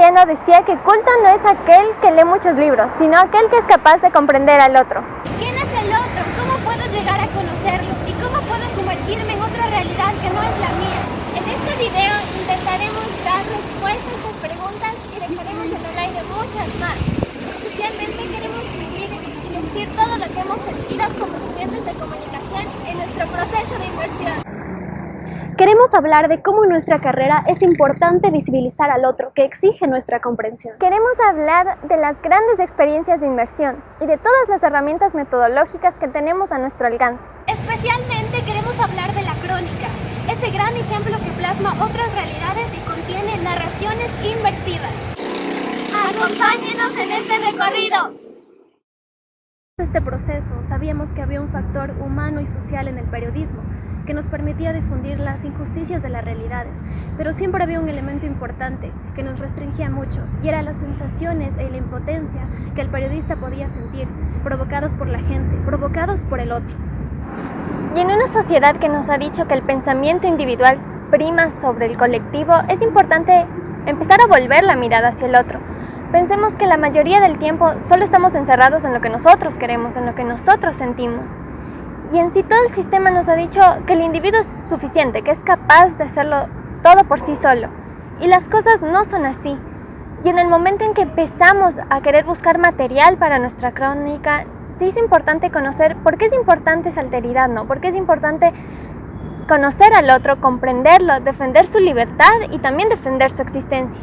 italiano decía que culto no es aquel que lee muchos libros, sino aquel que es capaz de comprender al otro. ¿Quién es el otro? ¿Cómo puedo llegar a conocerlo? ¿Y cómo puedo sumergirme en otra realidad que no es la mía? En este video intentaremos dar respuestas a estas preguntas y dejaremos en el aire muchas más. Especialmente queremos vivir y decir todo lo que hemos sentido como estudiantes de comunicación en nuestro proceso de inmersión. Queremos hablar de cómo en nuestra carrera es importante visibilizar al otro, que exige nuestra comprensión. Queremos hablar de las grandes experiencias de inmersión y de todas las herramientas metodológicas que tenemos a nuestro alcance. Especialmente queremos hablar de la crónica, ese gran ejemplo que plasma otras realidades y contiene narraciones inmersivas. ¡Acompáñenos en este recorrido! Este proceso sabíamos que había un factor humano y social en el periodismo que nos permitía difundir las injusticias de las realidades, pero siempre había un elemento importante que nos restringía mucho, y era las sensaciones y la impotencia que el periodista podía sentir, provocados por la gente, provocados por el otro. Y en una sociedad que nos ha dicho que el pensamiento individual prima sobre el colectivo, es importante empezar a volver la mirada hacia el otro. Pensemos que la mayoría del tiempo solo estamos encerrados en lo que nosotros queremos, en lo que nosotros sentimos. Y en sí todo el sistema nos ha dicho que el individuo es suficiente, que es capaz de hacerlo todo por sí solo. Y las cosas no son así. Y en el momento en que empezamos a querer buscar material para nuestra crónica, sí es importante conocer por qué es importante esa alteridad, ¿no? Por qué es importante conocer al otro, comprenderlo, defender su libertad y también defender su existencia.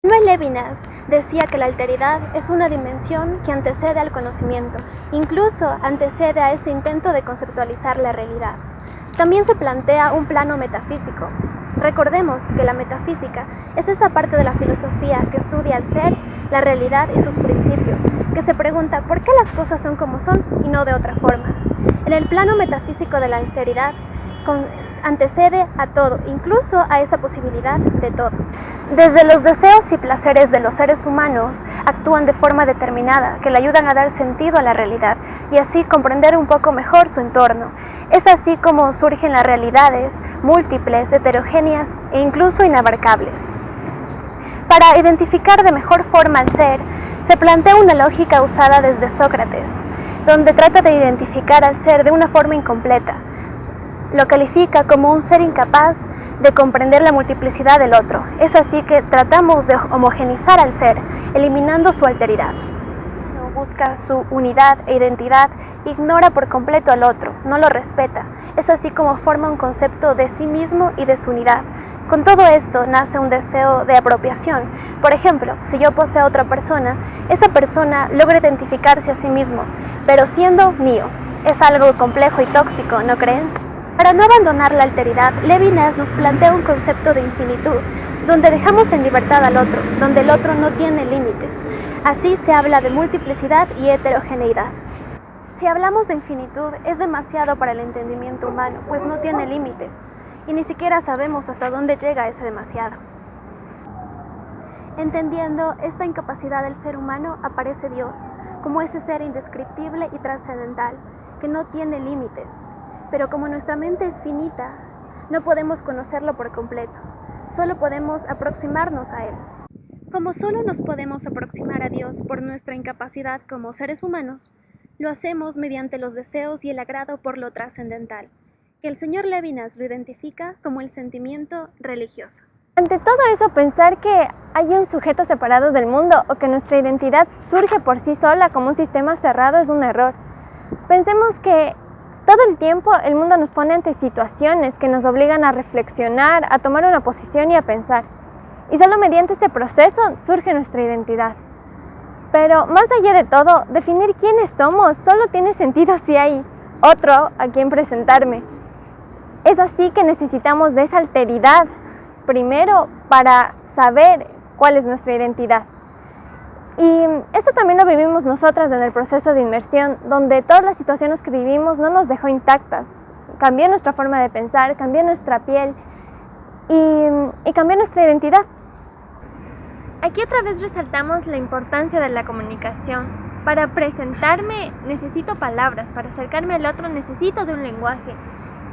Manuel Levinas decía que la alteridad es una dimensión que antecede al conocimiento, incluso antecede a ese intento de conceptualizar la realidad. También se plantea un plano metafísico. Recordemos que la metafísica es esa parte de la filosofía que estudia el ser, la realidad y sus principios, que se pregunta por qué las cosas son como son y no de otra forma. En el plano metafísico de la alteridad antecede a todo, incluso a esa posibilidad de todo. Desde los deseos y placeres de los seres humanos actúan de forma determinada, que le ayudan a dar sentido a la realidad y así comprender un poco mejor su entorno. Es así como surgen las realidades múltiples, heterogéneas e incluso inabarcables. Para identificar de mejor forma al ser, se plantea una lógica usada desde Sócrates, donde trata de identificar al ser de una forma incompleta. Lo califica como un ser incapaz de comprender la multiplicidad del otro. Es así que tratamos de homogeneizar al ser, eliminando su alteridad. No busca su unidad e identidad, ignora por completo al otro, no lo respeta. Es así como forma un concepto de sí mismo y de su unidad. Con todo esto nace un deseo de apropiación. Por ejemplo, si yo poseo a otra persona, esa persona logra identificarse a sí mismo, pero siendo mío. Es algo complejo y tóxico, ¿no creen? Para no abandonar la alteridad, Levinas nos plantea un concepto de infinitud, donde dejamos en libertad al otro, donde el otro no tiene límites. Así se habla de multiplicidad y heterogeneidad. Si hablamos de infinitud, es demasiado para el entendimiento humano, pues no tiene límites, y ni siquiera sabemos hasta dónde llega ese demasiado. Entendiendo esta incapacidad del ser humano, aparece Dios, como ese ser indescriptible y trascendental, que no tiene límites. Pero como nuestra mente es finita, no podemos conocerlo por completo, solo podemos aproximarnos a Él. Como solo nos podemos aproximar a Dios por nuestra incapacidad como seres humanos, lo hacemos mediante los deseos y el agrado por lo trascendental, que el señor Levinas lo identifica como el sentimiento religioso. Ante todo eso, pensar que hay un sujeto separado del mundo o que nuestra identidad surge por sí sola como un sistema cerrado es un error. Pensemos que todo el tiempo el mundo nos pone ante situaciones que nos obligan a reflexionar, a tomar una posición y a pensar. Y solo mediante este proceso surge nuestra identidad. Pero más allá de todo, definir quiénes somos solo tiene sentido si hay otro a quien presentarme. Es así que necesitamos de esa alteridad primero para saber cuál es nuestra identidad. Y esto también lo vivimos nosotras en el proceso de inmersión, donde todas las situaciones que vivimos no nos dejó intactas. Cambió nuestra forma de pensar, cambió nuestra piel y cambió nuestra identidad. Aquí otra vez resaltamos la importancia de la comunicación. Para presentarme necesito palabras, para acercarme al otro necesito de un lenguaje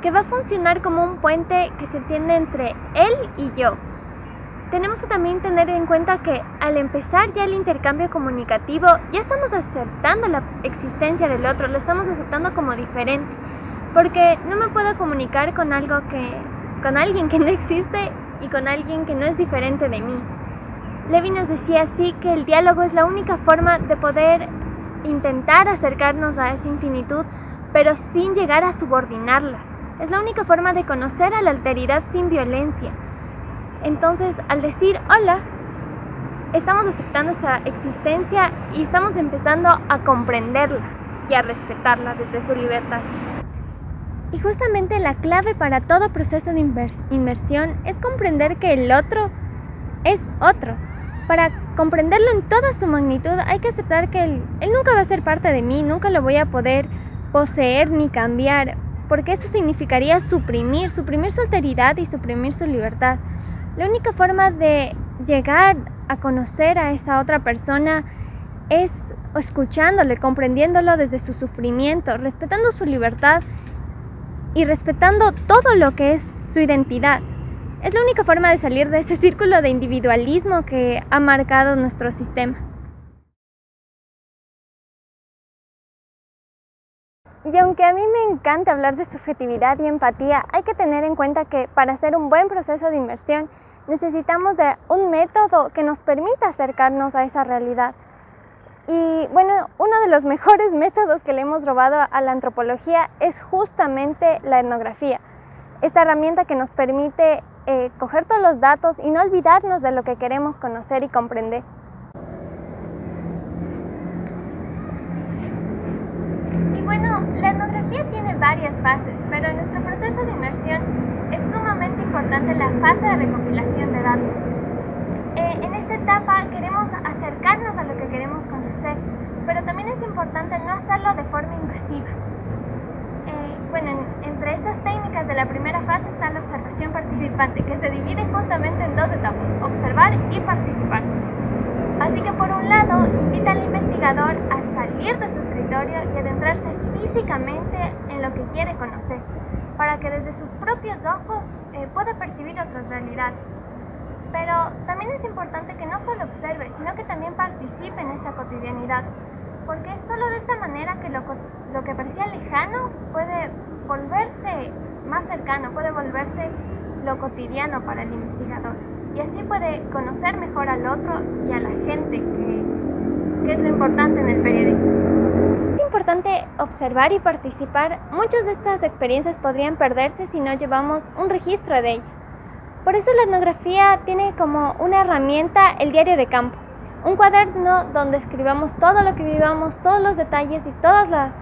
que va a funcionar como un puente que se tiende entre él y yo. Tenemos que también tener en cuenta que al empezar ya el intercambio comunicativo, ya estamos aceptando la existencia del otro, lo estamos aceptando como diferente, porque no me puedo comunicar con alguien que no existe y con alguien que no es diferente de mí. Levi nos decía así que el diálogo es la única forma de poder intentar acercarnos a esa infinitud, pero sin llegar a subordinarla. Es la única forma de conocer a la alteridad sin violencia. Entonces, al decir hola, estamos aceptando esa existencia y estamos empezando a comprenderla y a respetarla desde su libertad. Y justamente la clave para todo proceso de inmersión es comprender que el otro es otro. Para comprenderlo en toda su magnitud hay que aceptar que él nunca va a ser parte de mí, nunca lo voy a poder poseer ni cambiar, porque eso significaría suprimir su alteridad y suprimir su libertad. La única forma de llegar a conocer a esa otra persona es escuchándole, comprendiéndolo desde su sufrimiento, respetando su libertad y respetando todo lo que es su identidad. Es la única forma de salir de ese círculo de individualismo que ha marcado nuestro sistema. Y aunque a mí me encanta hablar de subjetividad y empatía, hay que tener en cuenta que para hacer un buen proceso de inmersión necesitamos de un método que nos permita acercarnos a esa realidad. Y bueno, uno de los mejores métodos que le hemos robado a la antropología es justamente la etnografía. Esta herramienta que nos permite coger todos los datos y no olvidarnos de lo que queremos conocer y comprender. Y bueno, la etnografía tiene varias fases, pero en nuestro proceso de inmersión es sumamente importante la fase de recopilación de datos. En esta etapa queremos acercarnos a lo que queremos conocer, pero también es importante no hacerlo de forma invasiva. Entre estas técnicas de la primera fase está la observación participante, que se divide justamente en dos etapas, observar y participar. Así que por un lado, invita al investigador a salir de su escritorio y adentrarse físicamente en lo que quiere conocer, para que desde sus propios ojos pueda percibir otras realidades. Pero también es importante que no solo observe, sino que también participe en esta cotidianidad, porque es solo de esta manera que lo que parecía lejano puede volverse más cercano, puede volverse lo cotidiano para el investigador. Y así puede conocer mejor al otro y a la gente, que es lo importante en el periodismo. Es importante observar y participar. Muchas de estas experiencias podrían perderse si no llevamos un registro de ellas. Por eso la etnografía tiene como una herramienta el diario de campo, un cuaderno donde escribamos todo lo que vivamos, todos los detalles y todas las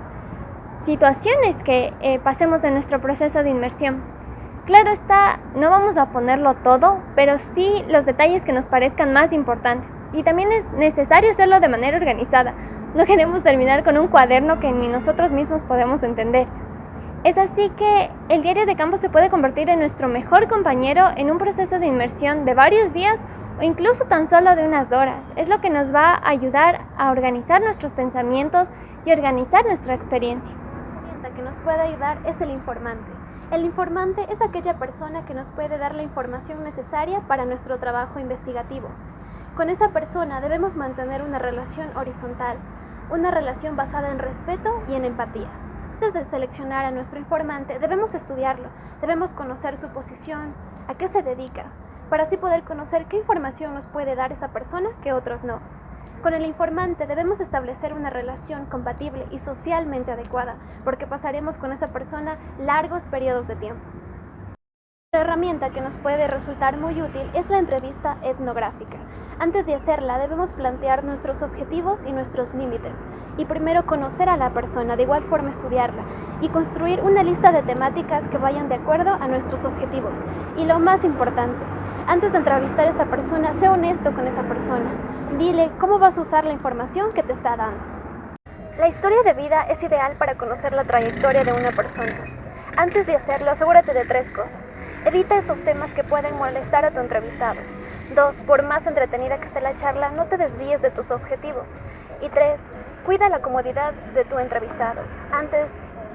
situaciones que pasemos en nuestro proceso de inmersión. Claro está, no vamos a ponerlo todo, pero sí los detalles que nos parezcan más importantes. Y también es necesario hacerlo de manera organizada. No queremos terminar con un cuaderno que ni nosotros mismos podemos entender. Es así que el diario de campo se puede convertir en nuestro mejor compañero en un proceso de inmersión de varios días o incluso tan solo de unas horas. Es lo que nos va a ayudar a organizar nuestros pensamientos y organizar nuestra experiencia. La herramienta que nos puede ayudar es el informante. El informante es aquella persona que nos puede dar la información necesaria para nuestro trabajo investigativo. Con esa persona debemos mantener una relación horizontal, una relación basada en respeto y en empatía. Antes de seleccionar a nuestro informante, debemos estudiarlo, debemos conocer su posición, a qué se dedica, para así poder conocer qué información nos puede dar esa persona que otros no. Con el informante debemos establecer una relación compatible y socialmente adecuada, porque pasaremos con esa persona largos periodos de tiempo. La herramienta que nos puede resultar muy útil es la entrevista etnográfica. Antes de hacerla debemos plantear nuestros objetivos y nuestros límites y primero conocer a la persona, de igual forma estudiarla y construir una lista de temáticas que vayan de acuerdo a nuestros objetivos. Y lo más importante, antes de entrevistar a esta persona, sé honesto con esa persona. Dile cómo vas a usar la información que te está dando. La historia de vida es ideal para conocer la trayectoria de una persona. Antes de hacerlo, asegúrate de 3 cosas. Evita esos temas que pueden molestar a tu entrevistado. 2. Por más entretenida que esté la charla, no te desvíes de tus objetivos. Y 3. Cuida la comodidad de tu entrevistado. Antes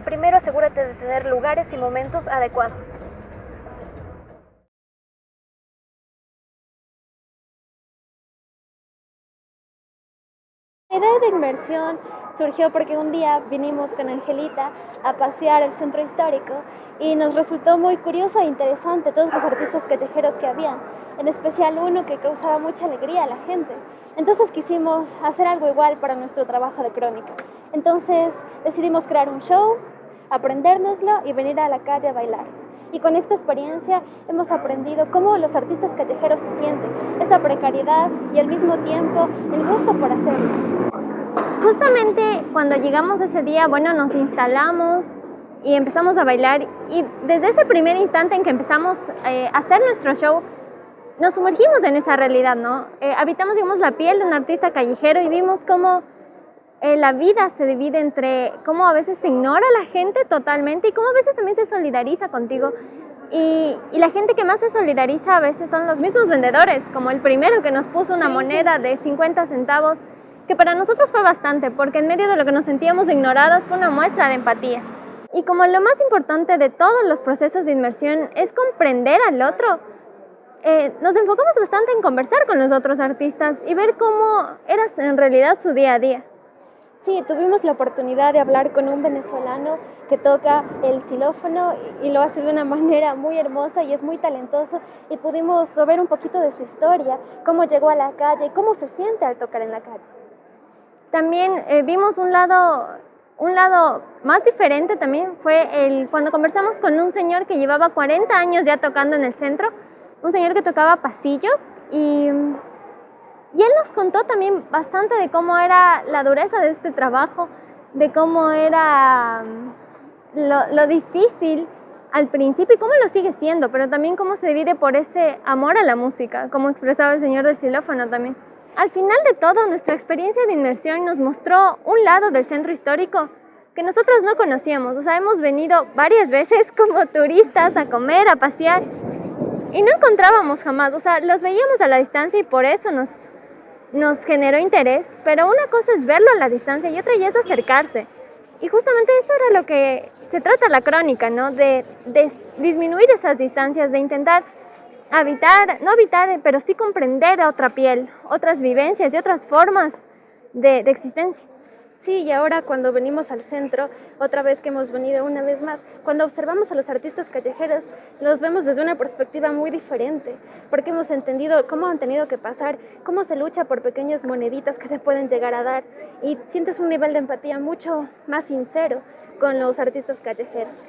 primero asegúrate de tener lugares y momentos adecuados. La idea de inmersión surgió porque un día vinimos con Angelita a pasear el centro histórico y nos resultó muy curioso e interesante todos los artistas callejeros que habían, en especial uno que causaba mucha alegría a la gente. Entonces quisimos hacer algo igual para nuestro trabajo de crónica. Entonces decidimos crear un show, aprendérnoslo y venir a la calle a bailar. Y con esta experiencia hemos aprendido cómo los artistas callejeros se sienten, esa precariedad y al mismo tiempo el gusto por hacerlo. Justamente cuando llegamos ese día, nos instalamos y empezamos a bailar, y desde ese primer instante en que empezamos a hacer nuestro show, nos sumergimos en esa realidad, ¿no? Habitamos, la piel de un artista callejero y vimos cómo la vida se divide entre cómo a veces te ignora la gente totalmente y cómo a veces también se solidariza contigo. Y la gente que más se solidariza a veces son los mismos vendedores, como el primero que nos puso una moneda de 50 centavos, que para nosotros fue bastante, porque en medio de lo que nos sentíamos ignorados fue una muestra de empatía. Y como lo más importante de todos los procesos de inmersión es comprender al otro, nos enfocamos bastante en conversar con los otros artistas y ver cómo era en realidad su día a día. Sí, tuvimos la oportunidad de hablar con un venezolano que toca el xilófono y lo hace de una manera muy hermosa y es muy talentoso, y pudimos ver un poquito de su historia, cómo llegó a la calle y cómo se siente al tocar en la calle. También vimos un lado más diferente también, fue cuando conversamos con un señor que llevaba 40 años ya tocando en el centro, un señor que tocaba pasillos, y él nos contó también bastante de cómo era la dureza de este trabajo, de cómo era lo difícil al principio y cómo lo sigue siendo, pero también cómo se divide por ese amor a la música, como expresaba el señor del xilófono también. Al final de todo, nuestra experiencia de inmersión nos mostró un lado del centro histórico que nosotros no conocíamos. Hemos venido varias veces como turistas a comer, a pasear, y no encontrábamos jamás. Los veíamos a la distancia y por eso nos generó interés, pero una cosa es verlo a la distancia y otra ya es acercarse. Y justamente eso era lo que se trata la crónica, ¿no? De disminuir esas distancias, de intentar no habitar, pero sí comprender a otra piel, otras vivencias y otras formas de existencia. Sí, y ahora cuando venimos al centro, otra vez que hemos venido una vez más, cuando observamos a los artistas callejeros, los vemos desde una perspectiva muy diferente, porque hemos entendido cómo han tenido que pasar, cómo se lucha por pequeñas moneditas que te pueden llegar a dar, y sientes un nivel de empatía mucho más sincero con los artistas callejeros.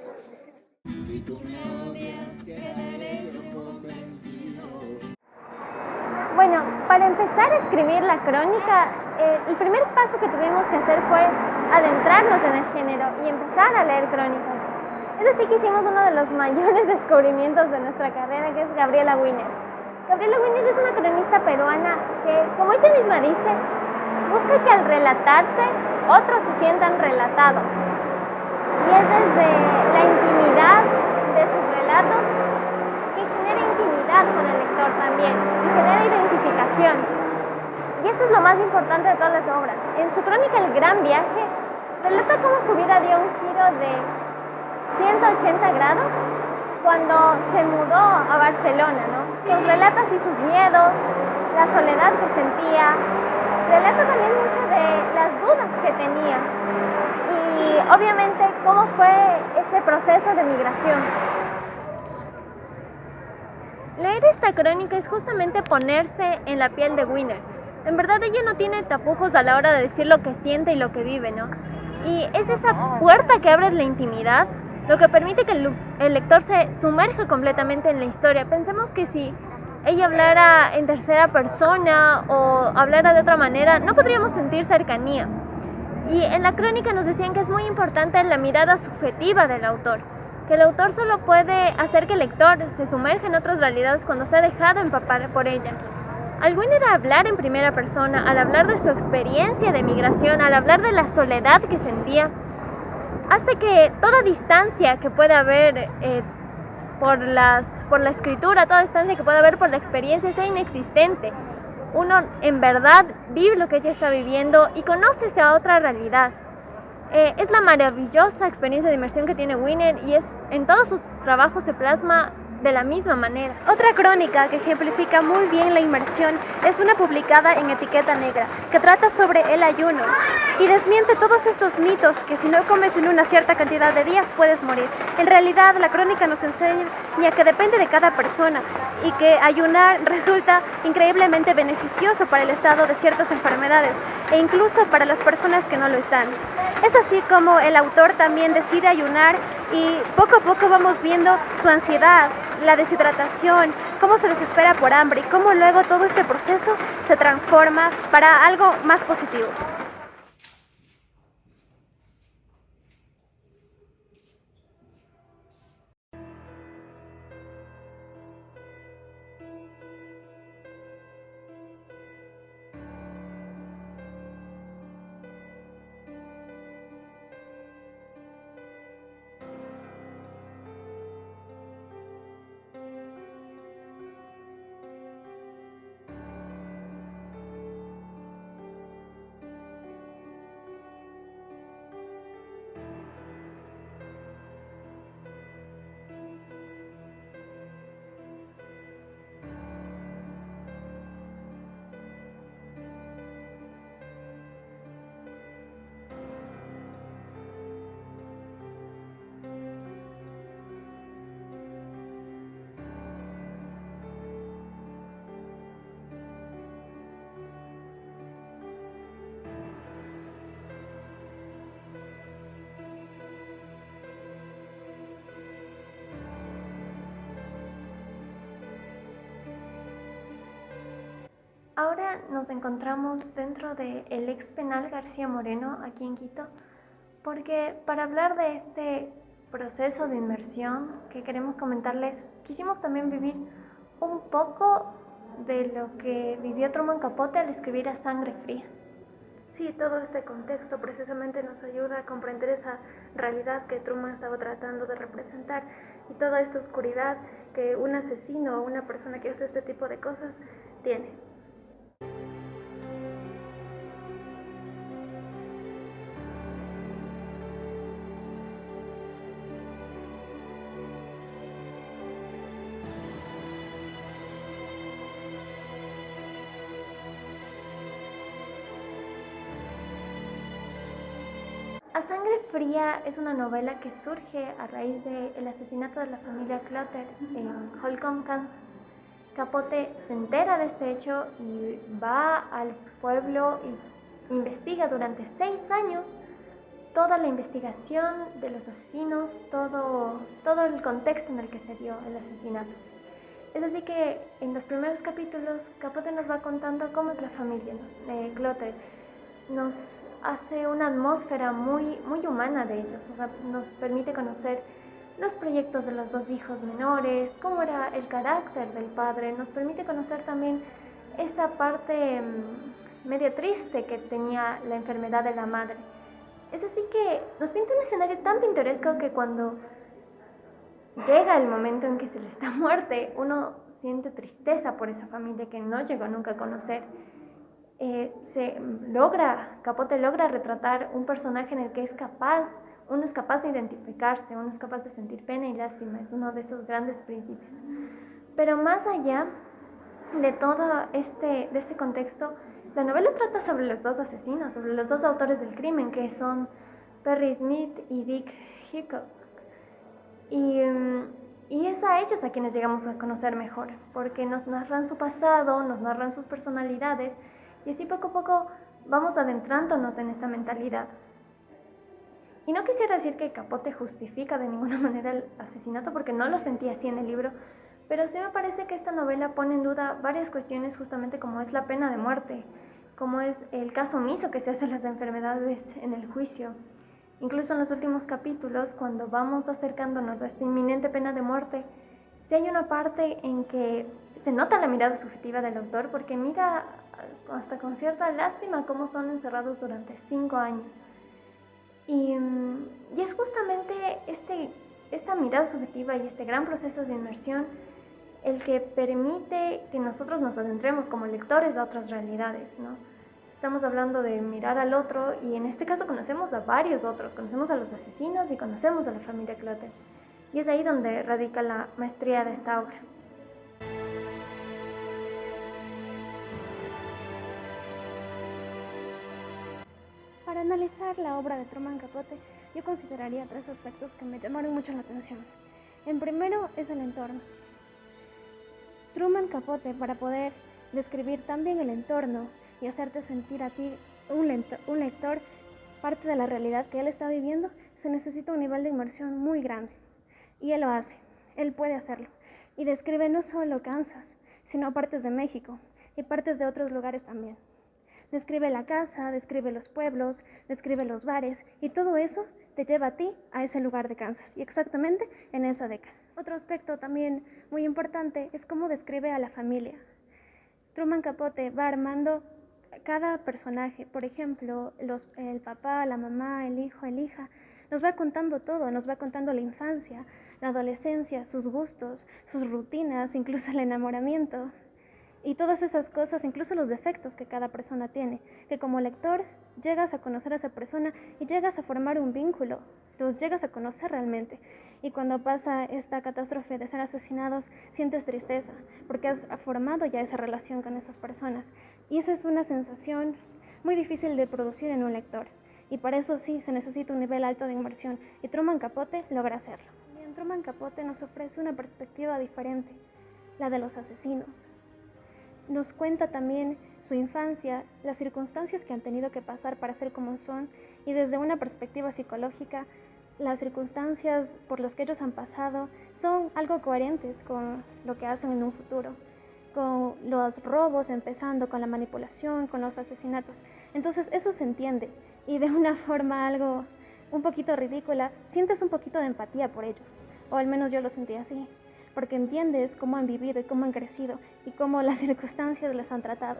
Bueno, para empezar a escribir la crónica, el primer paso que tuvimos que hacer fue adentrarnos en el género y empezar a leer crónicas. Es así que hicimos uno de los mayores descubrimientos de nuestra carrera, que es Gabriela Winer. Gabriela Winer es una cronista peruana que, como ella misma dice, busca que al relatarse, otros se sientan relatados. Y es desde la intimidad de sus relatos que genera intimidad con el lector también, y genera identificación. Y esto es lo más importante de todas las obras. En su crónica El Gran Viaje, relata cómo su vida dio un giro de 180 grados cuando se mudó a Barcelona, ¿no? Sus relata así sus miedos, la soledad que sentía, relata también mucho de las dudas que tenía y obviamente cómo fue ese proceso de migración. Leer esta crónica es justamente ponerse en la piel de Winer. En verdad ella no tiene tapujos a la hora de decir lo que siente y lo que vive, ¿no? Y es esa puerta que abre la intimidad, lo que permite que el lector se sumerja completamente en la historia. Pensemos que si ella hablara en tercera persona o hablara de otra manera, no podríamos sentir cercanía. Y en la crónica nos decían que es muy importante la mirada subjetiva del autor, que el autor solo puede hacer que el lector se sumerja en otras realidades cuando se ha dejado empapar por ella. Al Winer hablar en primera persona, al hablar de su experiencia de migración, al hablar de la soledad que sentía, hace que toda distancia que pueda haber por la escritura, toda distancia que pueda haber por la experiencia sea inexistente. Uno en verdad vive lo que ella está viviendo y conoce esa otra realidad. Es la maravillosa experiencia de inmersión que tiene Winner y en todos sus trabajos se plasma de la misma manera. Otra crónica que ejemplifica muy bien la inmersión es una publicada en Etiqueta Negra, que trata sobre el ayuno y desmiente todos estos mitos que si no comes en una cierta cantidad de días puedes morir. En realidad la crónica nos enseña que depende de cada persona y que ayunar resulta increíblemente beneficioso para el estado de ciertas enfermedades e incluso para las personas que no lo están. Es así como el autor también decide ayunar y poco a poco vamos viendo su ansiedad, la deshidratación, cómo se desespera por hambre y cómo luego todo este proceso se transforma para algo más positivo. Ahora nos encontramos dentro del ex penal García Moreno, aquí en Quito, porque para hablar de este proceso de inmersión que queremos comentarles, quisimos también vivir un poco de lo que vivió Truman Capote al escribir A Sangre Fría. Sí, todo este contexto precisamente nos ayuda a comprender esa realidad que Truman estaba tratando de representar y toda esta oscuridad que un asesino o una persona que hace este tipo de cosas tiene. A Sangre Fría es una novela que surge a raíz del asesinato de la familia Clutter en Holcomb, Kansas. Capote se entera de este hecho y va al pueblo e investiga durante 6 años toda la investigación de los asesinos, todo el contexto en el que se dio el asesinato. Es así que en los primeros capítulos Capote nos va contando cómo es la familia, ¿no? Clutter. Nos hace una atmósfera muy humana de ellos, o sea, nos permite conocer los proyectos de los 2 hijos menores, cómo era el carácter del padre, nos permite conocer también esa parte medio triste que tenía la enfermedad de la madre. Es así que nos pinta un escenario tan pintoresco que cuando llega el momento en que se les da muerte, uno siente tristeza por esa familia que no llegó nunca a conocer. Capote logra retratar un personaje en el que uno es capaz de identificarse, uno es capaz de sentir pena y lástima, es uno de esos grandes principios. Pero más allá de todo este contexto, la novela trata sobre los 2 asesinos, sobre los 2 autores del crimen, que son Perry Smith y Dick Hickok. Y es a ellos a quienes llegamos a conocer mejor, porque nos narran su pasado, nos narran sus personalidades, y así poco a poco vamos adentrándonos en esta mentalidad. Y no quisiera decir que Capote justifica de ninguna manera el asesinato, porque no lo sentí así en el libro, pero sí me parece que esta novela pone en duda varias cuestiones, justamente como es la pena de muerte, como es el caso omiso que se hace a las enfermedades en el juicio. Incluso en los últimos capítulos, cuando vamos acercándonos a esta inminente pena de muerte, sí hay una parte en que se nota la mirada subjetiva del autor, porque mira hasta con cierta lástima cómo son encerrados durante 5 años. Y es justamente esta mirada subjetiva y este gran proceso de inmersión el que permite que nosotros nos adentremos como lectores a otras realidades, ¿no? Estamos hablando de mirar al otro y en este caso conocemos a varios otros, conocemos a los asesinos y conocemos a la familia Clotet. Y es ahí donde radica la maestría de esta obra. Para analizar la obra de Truman Capote, yo consideraría 3 aspectos que me llamaron mucho la atención. El primero es el entorno. Truman Capote, para poder describir tan bien el entorno y hacerte sentir a ti, un lector, parte de la realidad que él está viviendo, se necesita un nivel de inmersión muy grande. Y él lo hace, él puede hacerlo. Y describe no solo Kansas, sino partes de México y partes de otros lugares también. Describe la casa, describe los pueblos, describe los bares y todo eso te lleva a ti a ese lugar de Kansas y exactamente en esa década. Otro aspecto también muy importante es cómo describe a la familia. Truman Capote va armando cada personaje, por ejemplo, el papá, la mamá, el hijo, el hija, nos va contando todo, nos va contando la infancia, la adolescencia, sus gustos, sus rutinas, incluso el enamoramiento. Y todas esas cosas, incluso los defectos que cada persona tiene, que como lector llegas a conocer a esa persona y llegas a formar un vínculo, los llegas a conocer realmente. Y cuando pasa esta catástrofe de ser asesinados, sientes tristeza, porque has formado ya esa relación con esas personas. Y esa es una sensación muy difícil de producir en un lector. Y para eso sí se necesita un nivel alto de inmersión, y Truman Capote logra hacerlo. También Truman Capote nos ofrece una perspectiva diferente, la de los asesinos. Nos cuenta también su infancia, las circunstancias que han tenido que pasar para ser como son y desde una perspectiva psicológica, las circunstancias por las que ellos han pasado son algo coherentes con lo que hacen en un futuro, con los robos empezando, con la manipulación, con los asesinatos. Entonces eso se entiende y de una forma algo un poquito ridícula, sientes un poquito de empatía por ellos, o al menos yo lo sentí así. Porque entiendes cómo han vivido y cómo han crecido y cómo las circunstancias les han tratado.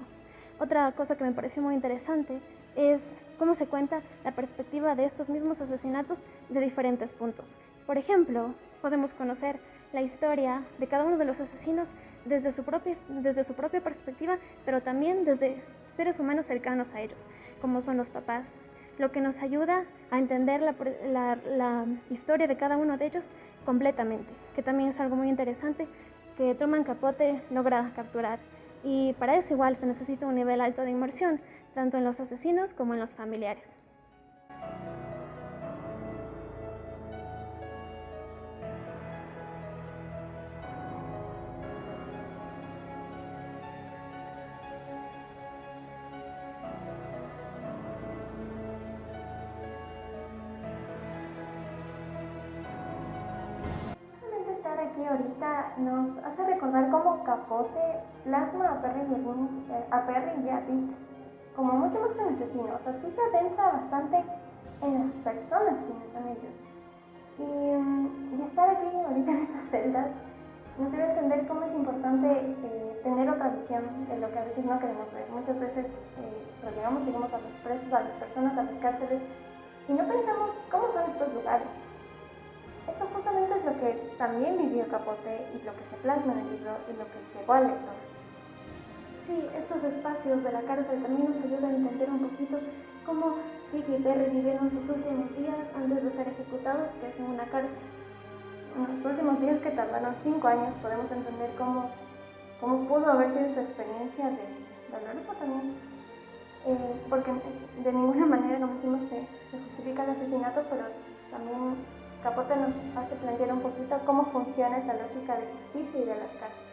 Otra cosa que me pareció muy interesante es cómo se cuenta la perspectiva de estos mismos asesinatos de diferentes puntos. Por ejemplo, podemos conocer la historia de cada uno de los asesinos desde su propia perspectiva, pero también desde seres humanos cercanos a ellos, como son los papás, lo que nos ayuda a entender la historia de cada uno de ellos completamente, que también es algo muy interesante que Truman Capote logra capturar. Y para eso igual se necesita un nivel alto de inmersión, tanto en los asesinos como en los familiares. Estar aquí ahorita nos hace recordar cómo Capote plasma a Perry y a Dick como mucho más que en asesinos, así se adentra bastante en las personas quienes son ellos. Y estar aquí ahorita en estas celdas nos debe entender cómo es importante tener otra visión de lo que a veces no queremos ver. Muchas veces relegamos, digamos, a los presos, a las personas, a las cárceles y no pensamos cómo son estos lugares. Esto justamente es lo que también vivió Capote y lo que se plasma en el libro y lo que llegó al lector. Sí, estos espacios de la cárcel también nos ayudan a entender un poquito cómo Dick y Perry vivieron sus últimos días antes de ser ejecutados, que es en una cárcel. En los últimos días que tardaron 5 años podemos entender cómo pudo haber sido esa experiencia dolorosa también. Porque de ninguna manera, como decimos, se justifica el asesinato, pero también Capote nos hace plantear un poquito cómo funciona esa lógica de justicia y de las cárceles.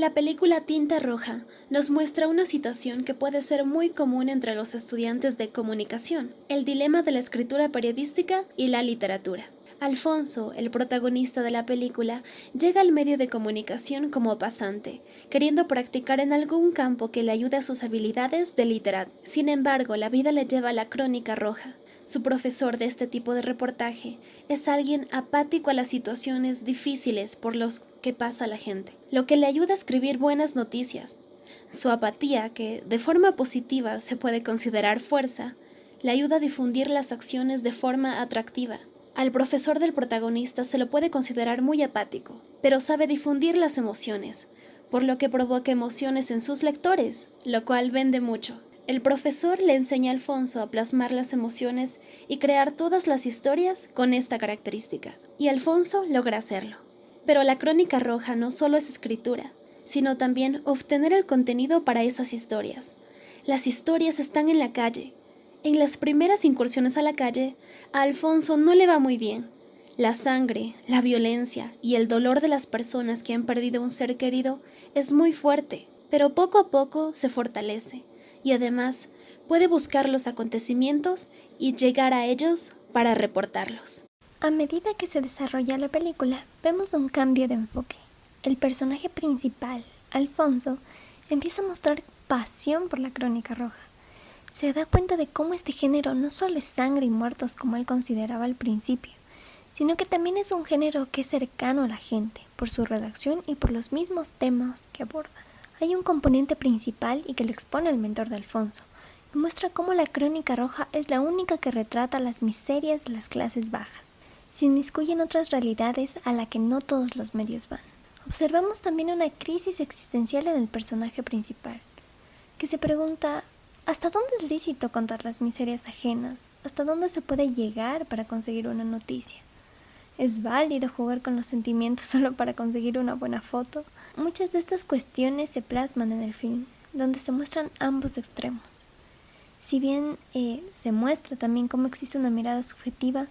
La película Tinta Roja nos muestra una situación que puede ser muy común entre los estudiantes de comunicación, el dilema de la escritura periodística y la literatura. Alfonso, el protagonista de la película, llega al medio de comunicación como pasante, queriendo practicar en algún campo que le ayude a sus habilidades de literato. Sin embargo, la vida le lleva a la Crónica Roja. Su profesor de este tipo de reportaje es alguien apático a las situaciones difíciles por los que pasa la gente, lo que le ayuda a escribir buenas noticias. Su apatía, que de forma positiva se puede considerar fuerza, le ayuda a difundir las acciones de forma atractiva. Al profesor del protagonista se lo puede considerar muy apático, pero sabe difundir las emociones, por lo que provoca emociones en sus lectores, lo cual vende mucho. El profesor le enseña a Alfonso a plasmar las emociones y crear todas las historias con esta característica, y Alfonso logra hacerlo. Pero la Crónica Roja no solo es escritura, sino también obtener el contenido para esas historias. Las historias están en la calle. En las primeras incursiones a la calle, a Alfonso no le va muy bien. La sangre, la violencia y el dolor de las personas que han perdido un ser querido es muy fuerte, pero poco a poco se fortalece. Y además puede buscar los acontecimientos y llegar a ellos para reportarlos. A medida que se desarrolla la película, vemos un cambio de enfoque. El personaje principal, Alfonso, empieza a mostrar pasión por la Crónica Roja. Se da cuenta de cómo este género no solo es sangre y muertos como él consideraba al principio, sino que también es un género que es cercano a la gente, por su redacción y por los mismos temas que aborda. Hay un componente principal y que lo expone el mentor de Alfonso, y muestra cómo la Crónica Roja es la única que retrata las miserias de las clases bajas. Se inmiscuye en otras realidades a la que no todos los medios van. Observamos también una crisis existencial en el personaje principal, que se pregunta ¿hasta dónde es lícito contar las miserias ajenas? ¿Hasta dónde se puede llegar para conseguir una noticia? ¿Es válido jugar con los sentimientos solo para conseguir una buena foto? Muchas de estas cuestiones se plasman en el film, donde se muestran ambos extremos. Si bien se muestra también cómo existe una mirada subjetiva,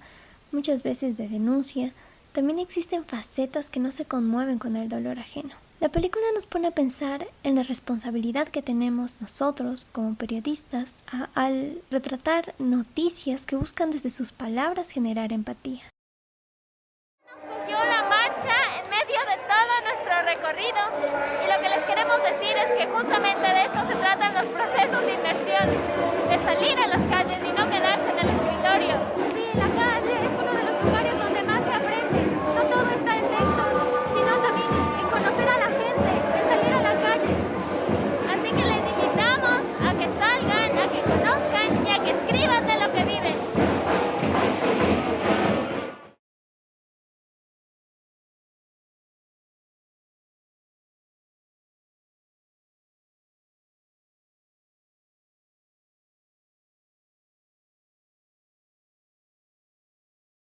muchas veces de denuncia, también existen facetas que no se conmueven con el dolor ajeno. La película nos pone a pensar en la responsabilidad que tenemos nosotros como periodistas al retratar noticias que buscan desde sus palabras generar empatía. Surgió la marcha en medio de todo nuestro recorrido y lo que les queremos decir es que justamente de esto se tratan los procesos de inmersión, de salir a las calles y no